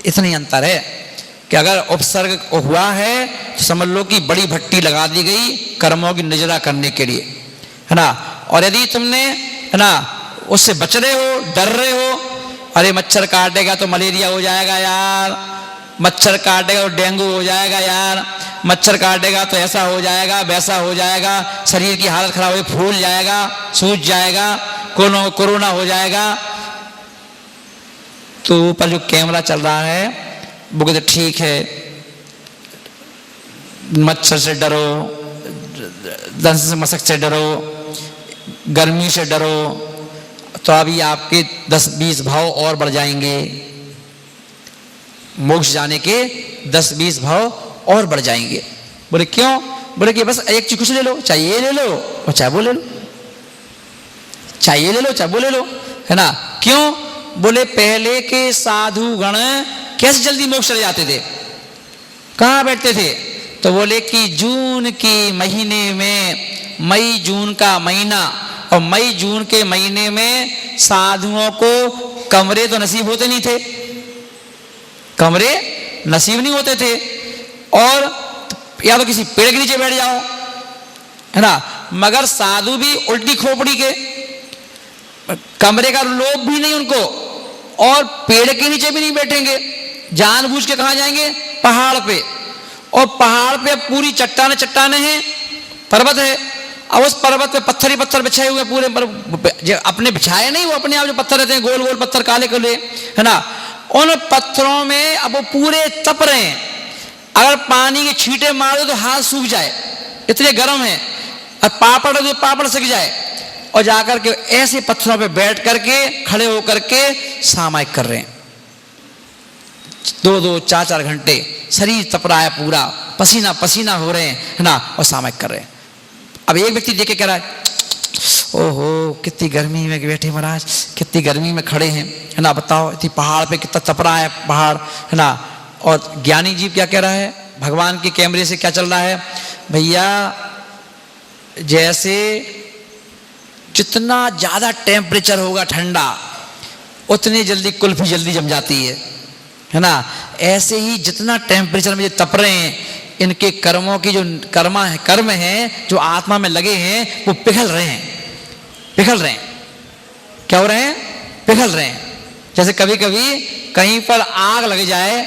इतना ही अंतर है कि अगर उपसर्ग हुआ है तो समझ लो कि बड़ी भट्टी लगा दी गई कर्मों की निर्जरा करने के लिए, है ना। और यदि तुमने, है ना, उससे बच रहे हो, डर रहे हो, अरे मच्छर काटेगा तो मलेरिया हो जाएगा यार, मच्छर काटेगा तो डेंगू हो जाएगा यार, मच्छर काटेगा तो ऐसा हो जाएगा, वैसा हो जाएगा, शरीर की हालत खराब हो, फूल जाएगा, सूज जाएगा, कोरोना हो जाएगा, तो ऊपर जो कैमरा चल रहा है वो कहते ठीक है, मच्छर से डरो, दंश मशक से डरो, गर्मी से डरो, तो अभी आपके 10-20 भाव और बढ़ जाएंगे, मोक्ष जाने के 10-20 भाव और बढ़ जाएंगे। बोले क्यों? बोले कि बस एक चीज कुछ ले लो, चाहे ये ले लो और चाहे वो ले लो, चाहे ये ले लो चाहे वो ले लो, है ना। क्यों? बोले पहले के साधु गण कैसे जल्दी मोक्ष चले जाते थे, कहाँ बैठते थे? तो बोले कि जून के महीने में, मई जून का महीना, और मई जून के महीने में साधुओं को कमरे तो नसीब होते नहीं थे, कमरे नसीब नहीं होते थे, और या तो किसी पेड़ के नीचे बैठ जाओ, है ना। मगर साधु भी उल्टी खोपड़ी के, कमरे का लोभ भी नहीं उनको, और पेड़ के नीचे भी नहीं बैठेंगे, जानबूझ के कहां जाएंगे? पहाड़ पे। और पहाड़ पे पूरी चट्टाने हैं, पर्वत है, अब उस पर्वत पे पत्थर ही पत्थर बिछाए हुए पूरे, अपने बिछाए नहीं, वो अपने आप जो पत्थर रहते हैं, गोल गोल पत्थर काले काले, है ना, उन पत्थरों में अब वो पूरे तप रहे हैं। अगर पानी के छींटे मार दो तो हाथ सूख जाए, इतने गर्म है, और पापड़ तो पापड़ सूख जाए, और जाकर के ऐसे पत्थरों पे बैठ करके, खड़े होकर के सामायिक कर रहे हैं 2-2, 4-4 घंटे, शरीर तप रहा है पूरा, पसीना पसीना हो रहे हैं, है ना, और सामायिक कर रहे हैं। अब एक व्यक्ति देख के कह रहा है, ओहो कितनी गर्मी में बैठे महाराज, कितनी गर्मी में खड़े हैं, है ना, बताओ इतनी पहाड़ पे कितना तप रहा है पहाड़, है ना, और ज्ञानी जीव क्या कह रहा है, भगवान के कैमरे से क्या चल रहा है, भैया जैसे जितना ज़्यादा टेम्परेचर होगा ठंडा, उतनी जल्दी कुल्फी जल्दी जम जाती है ना। ऐसे ही जितना टेम्परेचर में ये तप रहे हैं, इनके कर्मों की जो कर्म हैं जो आत्मा में लगे हैं, वो पिघल रहे हैं। क्या हो रहे हैं, पिघल रहे हैं। जैसे कभी कभी कहीं पर आग लग जाए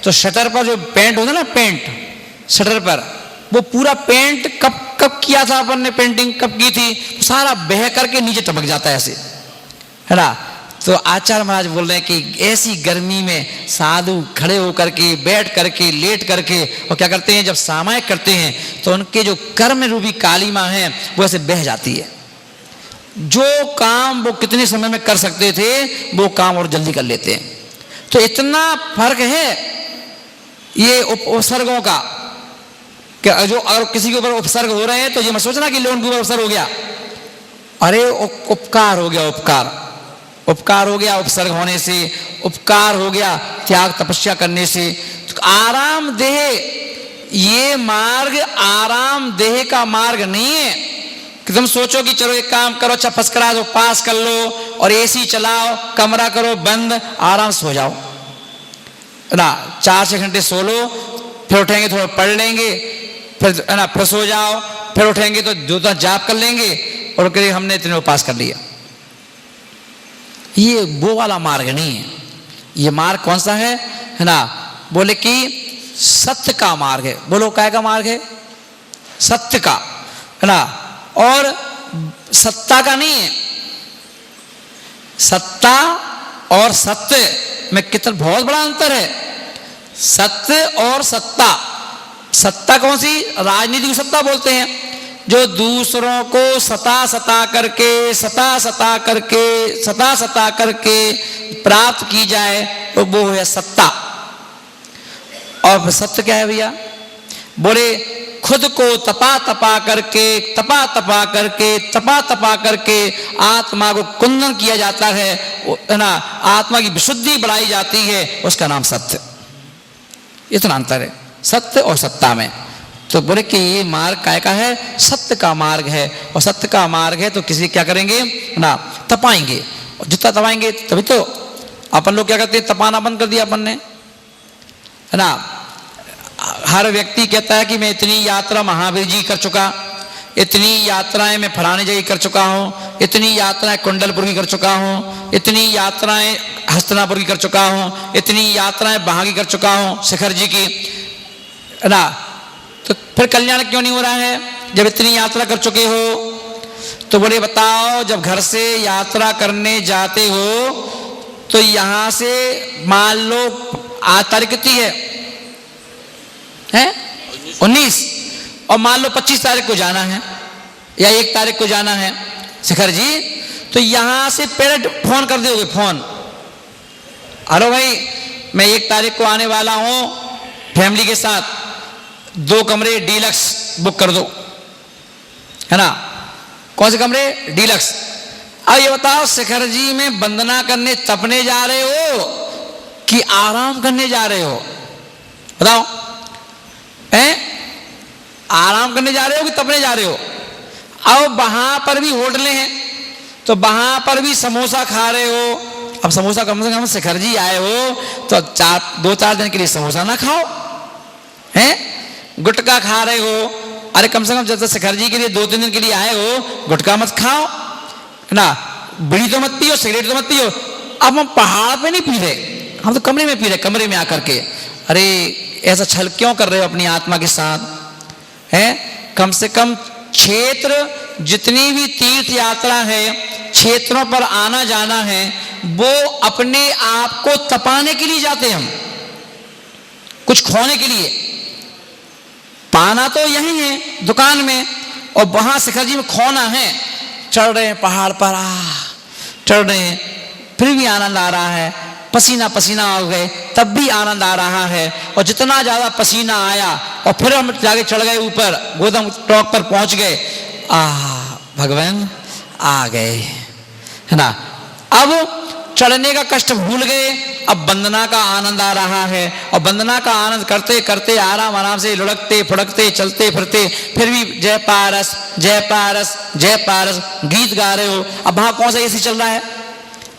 तो शटर पर जो पेंट होता है ना, पेंट शटर पर, वो पूरा पेंट कब किया था अपन ने, पेंटिंग कब की थी, सारा बह करके नीचे टपक जाता है ऐसे, है ना। तो आचार्य महाराज बोल रहे हैं कि ऐसी गर्मी में साधु खड़े होकर के, बैठ करके, लेट करके, और क्या करते हैं, जब सामायिक करते हैं तो उनके जो कर्म रूपी कालीमा है वो ऐसे बह जाती है। जो काम वो कितने समय में कर सकते थे, वो काम और जल्दी कर लेते हैं। तो इतना फर्क है ये उपसर्गों का, कि जो अगर किसी के ऊपर उपसर्ग हो रहे हैं तो ये मत सोचना कि लोगों के ऊपर उपसर्ग हो गया। अरे उपकार हो गया, उपकार हो गया उपसर्ग होने से, उपकार हो गया त्याग तपस्या करने से। तो आराम देह, ये मार्ग आराम देह का मार्ग नहीं है कि तुम सोचो कि चलो एक काम करो, अच्छा फर्स्ट क्लास पास कर लो और एसी चलाओ, कमरा करो बंद, आराम से सो जाओ ना, 4-6 घंटे सो लो, फिर उठेंगे थोड़ा पढ़ लेंगे, फिर है ना, फिर सो जाओ, फिर उठेंगे तो 2 जाप कर लेंगे और कहेंगे हमने इतने पास कर लिया। ये वो वाला मार्ग नहीं है। ये मार्ग कौन सा है ना, बोले कि सत्य का मार्ग है। बोलो क्या का मार्ग है, सत्य का, है ना, और सत्ता का नहीं है। सत्ता और सत्य में कितना बहुत बड़ा अंतर है। सत्य और सत्ता, सत्ता कौन सी, राजनीतिक सत्ता बोलते हैं, जो दूसरों को सता करके प्राप्त की जाए, तो वो है सत्ता। और सत्य क्या है भैया, बोले खुद को तपा करके आत्मा को कुंदन किया जाता है ना, आत्मा की विशुद्धि बढ़ाई जाती है, उसका नाम सत्य। इतना अंतर है सत्य और सत्ता में। तो बोले कि ये मार्ग काय का है, सत्य का मार्ग है। और सत्य का मार्ग है तो किसी क्या करेंगे ना, तपाएंगे, और जितना तपाएंगे तभी तो। अपन लोग क्या करते हैं, तपाना बंद कर दिया अपन ने, है ना। हर व्यक्ति कहता है कि मैं इतनी यात्रा महावीर जी कर चुका, इतनी यात्राएं मैं फलाने जगह कर चुका हूँ, इतनी यात्राएं कुंडलपुर की कर चुका हूँ, इतनी यात्राएं हस्तिनापुर की कर चुका हूँ, इतनी यात्राएं वहां की कर चुका हूँ, शिखर जी की, है ना। तो फिर कल्याण क्यों नहीं हो रहा है जब इतनी यात्रा कर चुके हो? तो बोले बताओ, जब घर से यात्रा करने जाते हो तो यहां से मान लो आज तारीख कितनी है 19, और मान लो 25 तारीख को जाना है या 1 तारीख को जाना है शिखर जी, तो यहां से पहले फोन कर दोगे, फोन, अरे भाई मैं 1 तारीख को आने वाला हूं फैमिली के साथ, 2 कमरे डीलक्स बुक कर दो, है ना। कौन से कमरे, डीलक्स। अब ये बताओ शिखर जी में वंदना करने तपने जा रहे हो कि आराम करने जा रहे हो? बताओ, आराम करने जा रहे हो कि तपने जा रहे हो? अब वहां पर भी होटलें हैं तो वहां पर भी समोसा खा रहे हो। अब समोसा कम से कम शिखर जी आए हो तो 2-4 दिन के लिए समोसा ना खाओ, हैं? गुटखा खा रहे हो, अरे कम से कम जब शिखर जी के लिए 2-3 दिन के लिए आए हो, गुटखा मत खाओ, है ना। बीड़ी तो मत पियो, सिगरेट तो मत पियो। अब हम पहाड़ पे नहीं पी रहे, हम तो कमरे में पी रहे, कमरे में आकर के। अरे ऐसा छल क्यों कर रहे हो अपनी आत्मा के साथ, है? कम से कम क्षेत्र, जितनी भी तीर्थ यात्रा है, क्षेत्रों पर आना जाना है, वो अपने आप को तपाने के लिए जाते हैं हम, कुछ खोने के लिए। पाना तो यही है दुकान में, और वहां शिखर जी में खोना है। चढ़ रहे हैं पहाड़ पर, चढ़ रहे हैं, फिर भी आनंद आ रहा है, पसीना पसीना हो गए तब भी आनंद आ रहा है। और जितना ज्यादा पसीना आया और फिर हम जाके चढ़ गए ऊपर, गोदम टॉप पर पहुंच गए, भगवान आ गए, है ना। अब चढ़ने का कष्ट भूल गए, अब वंदना का आनंद आ रहा है। और वंदना का आनंद करते करते आराम आराम से लुढ़कते फुढ़कते चलते फिरते फिर भी जय पारस जय पारस जय पारस गीत गा रहे हो। अब वहां कौन सा एसी चल रहा है,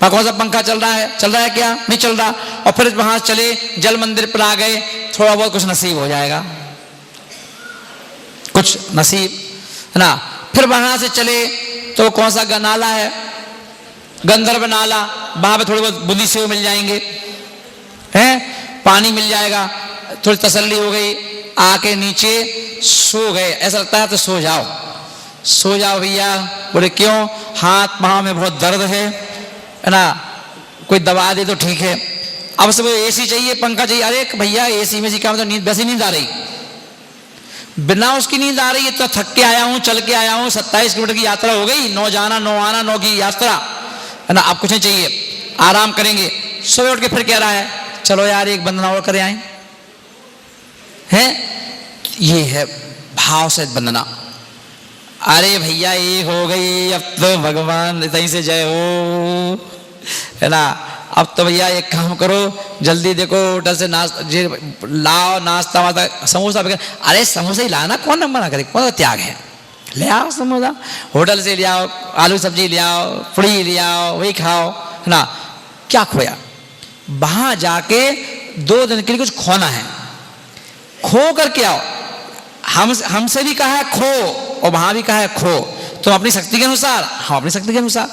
वहां कौन सा पंखा चल रहा है क्या? नहीं चल रहा। और फिर वहां चले, जल मंदिर पर आ गए, थोड़ा बहुत कुछ नसीब हो जाएगा, कुछ नसीब है ना। फिर वहां से चले तो कौन सा नाला है, गंधर्व नाला, वहां पे थोड़े बहुत बुद्धि सेव मिल जाएंगे, हैं, पानी मिल जाएगा, थोड़ी तसल्ली हो गई, आके नीचे सो गए। ऐसा लगता है तो सो जाओ भैया। बोले क्यों? हाथ पांव में बहुत दर्द है ना, कोई दवा दे तो ठीक है। अब सब एसी चाहिए, पंखा चाहिए। अरे भैया एसी में क्या मतलब, नींद वैसे नींद आ रही, बिना उसकी नींद आ रही है। तो थक के आया हूं, चल के आया हूं, 27 किलोमीटर की यात्रा हो गई, 9 जाना 9 आना, 9 की यात्रा है ना। अब कुछ नहीं चाहिए, आराम करेंगे। सुबह उठ के फिर कह रहा है चलो यार एक वंदना और करे आए हैं। ये है भाव से वंदना। अरे भैया एक हो गई, अब तो भगवान इतनी से जय हो, है ना। अब तो भैया एक काम करो, जल्दी देखो होटल से लाओ नाश्ता वास्ता, समोसा। अरे समोसा ही लाना, कौन न मना करे, कौन त्याग है, ले आओ समोसा, होटल से ले आओ, आलू सब्जी ले आओ, पूड़ी ले आओ, वही खाओ, है ना। क्या खोया? वहां जाके 2 दिन के लिए कुछ खोना है, खो करके आओ। हमसे भी कहा है खो, और वहां भी कहा है खो। तुम अपनी शक्ति के अनुसार, हम अपनी शक्ति के अनुसार।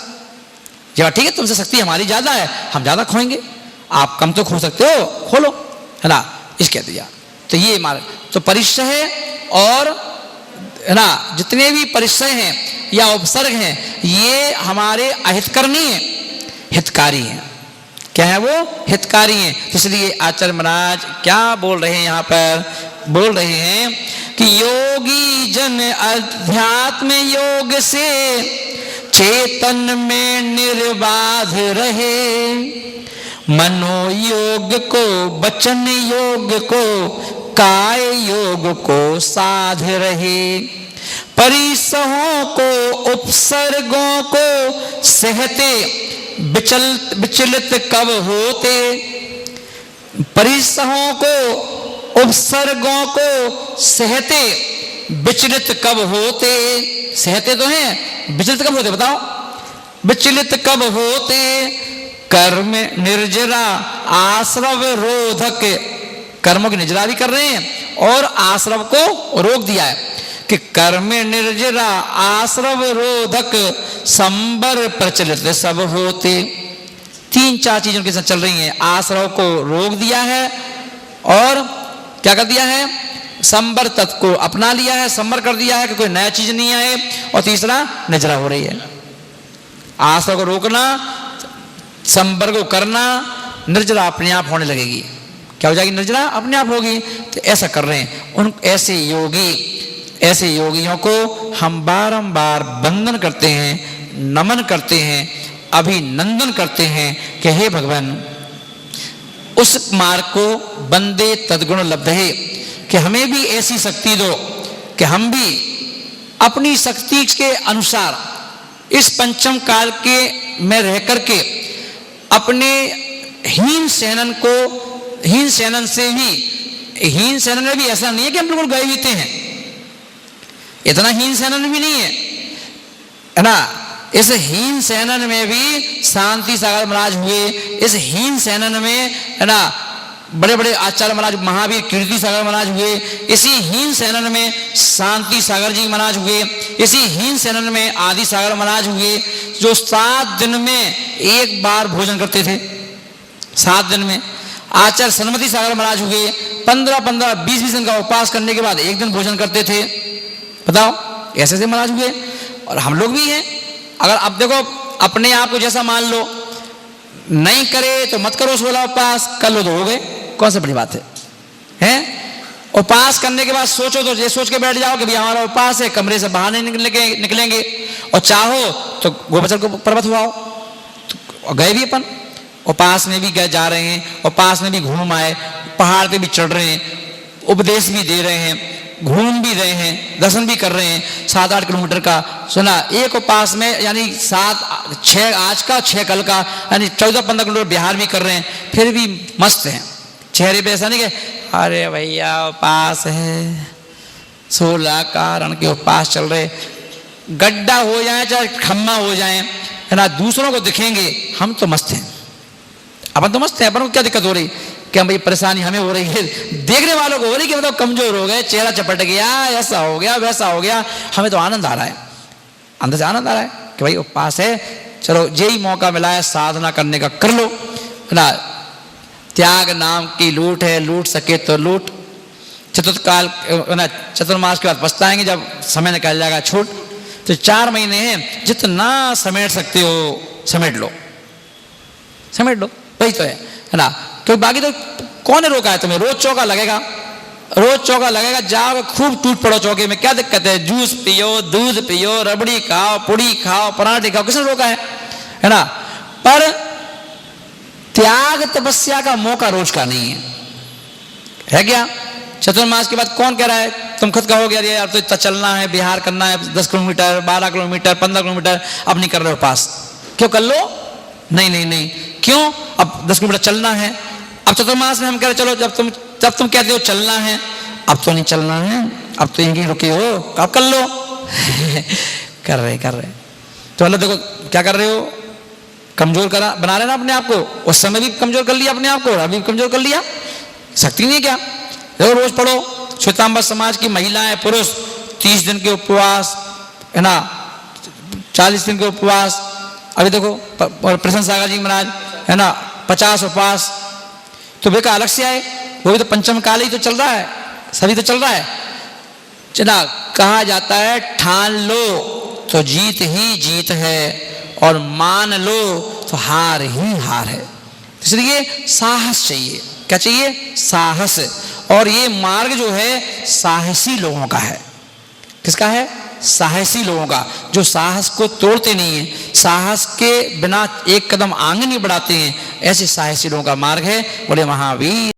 जब ठीक है, तुमसे शक्ति हमारी ज्यादा है, हम ज्यादा खोएंगे, आप कम तो खो सकते हो, खोलो, है ना। इस कह दिया। तो ये मार्ग, तो परिचय और है ना, जितने भी परिचय हैं या उपसर्ग हैं, ये हमारे अहितकर्मी हैं, हितकारी हैं। क्या है वो? हितकारी हैं। तो इसलिए आचार्य महाराज क्या बोल रहे हैं यहाँ पर? बोल रहे हैं कि योगी जन अध्यात्म योग से चेतन में निर्बाध रहे, मनोयोग को वचन योग को काय योग को साध रहे, परिसहों को उपसर्गों को सहते विचलित कब होते, परिसहों को उपसर्गों को सहते विचलित कब होते। सहते तो हैं, विचलित कब होते बताओ? विचलित कब होते? कर्म निर्जरा आश्रव रोधक, कर्मों की निर्जरा भी कर रहे हैं और आश्रव को रोक दिया है कि कर्म निर्जरा आश्रव रोधक संबर प्रचलित सब होते। 3-4 चीजें उनके साथ चल रही हैं। आश्रव को रोक दिया है और क्या कर दिया है? संबर तत्व को अपना लिया है, संबर कर दिया है कि कोई नया चीज नहीं आए। और तीसरा निर्जरा हो रही है। आश्रव को रोकना, संबर को करना, निर्जरा अपने आप होने लगेगी। क्या हो जाएगी? निर्जरा अपने आप होगी। तो ऐसा कर रहे हैं। उन ऐसे योगियों को हम बारंबार वंदन करते हैं, नमन करते हैं, अभिनंदन करते हैं कि हे भगवान, उस मार्ग को बंदे तद्गुण लब्धे, कि हमें भी ऐसी शक्ति दो कि हम भी अपनी शक्ति के अनुसार इस पंचम काल के में रह करके अपने हीन सेनन से भी, हीन सेनन में भी ऐसा नहीं है कि हम बिल्कुल गए बीते हैं, इतना हीन सेनन भी नहीं है ना। इस हीन सेनन में भी शांति सागर महाराज हुए। इस हीन सेनन में है ना बड़े बड़े आचार्य महाराज, महावीर कीर्ति सागर महाराज हुए। इसी हीन सेनन में शांति सागर जी महाराज हुए। इसी हीन सेनन में आदि सागर महाराज हुए, जो 7 दिन में एक बार भोजन करते थे। 7 दिन में आचार्य सन्मति सागर महाराज हुए, 15-15, 20-20 दिन का उपवास करने के बाद एक दिन भोजन करते थे। बताओ, ऐसे ऐसे महाराज हुए। और हम लोग भी हैं। अगर अब देखो, अपने आप को जैसा मान लो, नहीं करे तो मत करो 16 उपवास, कर लो तो हो गए, कौन सी बड़ी बात है? हैं? उपवास करने के बाद सोचो तो ये सोच के बैठ जाओ कि भाई हमारा उपवास है, कमरे से बाहर नहीं निकलेंगे। और चाहो तो गोवर्धन को पर्वत हुआ तो गए भी अपन, उपवास में भी गए जा रहे हैं, उपवास में भी घूम आए, पहाड़ पे भी चढ़ रहे हैं, उपदेश भी दे रहे हैं, घूम भी रहे हैं, दर्शन भी कर रहे हैं 7-8 किलोमीटर का, सुना एक उपास में यानी 7-6 आज का 6 कल का, यानी 14-15 किलोमीटर बिहार भी कर रहे हैं, फिर भी मस्त हैं चेहरे पे। ऐसा नहीं कि अरे भैया उपास है, 16 कारण के उपास चल रहे, गड्ढा हो जाए चाहे खम्मा हो जाए, है ना, दूसरों को दिखेंगे, हम तो मस्त हैं, अपन तो मस्त हैं, अपन को क्या दिक्कत हो रही, क्या भाई परेशानी हमें हो रही है, देखने वालों को हो रही कि मतलब कमजोर हो गए, चेहरा चपट गया, ऐसा हो गया वैसा हो गया, हमें तो आनंद आ रहा है, अंदर से आनंद आ रहा है कि भाई उपवास है, चलो यही मौका मिला है साधना करने का, कर लो, है ना। त्याग नाम की लूट है, लूट सके तो लूट, चतुर्थकाल ना चतुर्मास के बाद पछताएंगे जब समय निकल जाएगा छूट। तो 4 महीने हैं, जितना समेट सकते हो समेट लो, समेट लो, वही तो है ना। क्योंकि बाकी तो कौन ने रोका है तुम्हें, रोज चौका लगेगा, रोज चौका लगेगा, जाओ खूब टूट पड़ो चौके में, क्या दिक्कत है, जूस पियो, दूध पियो, रबड़ी खाओ, पुड़ी खाओ, पराठे खाओ, किसने रोका है ना। पर त्याग तपस्या का मौका रोज का नहीं है क्या। चतुर्मास के बाद कौन कह रहा है, तुम खुद कहोगे अरे यार तो इतना चलना है, बिहार करना है 10 किलोमीटर, 12 किलोमीटर, 15 किलोमीटर, अब नहीं कर रहे हो पास, क्यों कर लो, नहीं नहीं नहीं, क्यों, अब 10 किलोमीटर चलना है। अब चतुर्मास में हम कह रहे चलो, जब तुम कहते हो चलना है, अब तो नहीं चलना है, अब तो यहीं रुके हो, अब कर लो कर रहे तो अल्लाह देखो क्या कर रहे हो, कमजोर करा बना रहे ना अपने आप को, उस समय भी कमजोर कर लिया अपने आप को, अभी भी कमजोर कर लिया, शक्ति नहीं है क्या। देखो रोज पढ़ो, श्वेतांबर समाज की महिलाएं पुरुष 30 दिन के उपवास, है ना, 40 दिन के उपवास, अभी देखो प्रसन्न सागर जी महाराज, है ना, 50 उपवास, तो बेका अलग से आए, वो भी तो पंचम काल ही तो चल रहा है, सभी तो चल रहा है। चला कहा जाता है ठान लो तो जीत ही जीत है, और मान लो तो हार ही हार है। इसलिए साहस चाहिए, क्या चाहिए, साहस। और ये मार्ग जो है साहसी लोगों का है, किसका है, साहसी लोगों का, जो साहस को तोड़ते नहीं है, साहस के बिना एक कदम आगे नहीं बढ़ाते हैं, ऐसे साहसी लोगों का मार्ग है। बोले महावीर।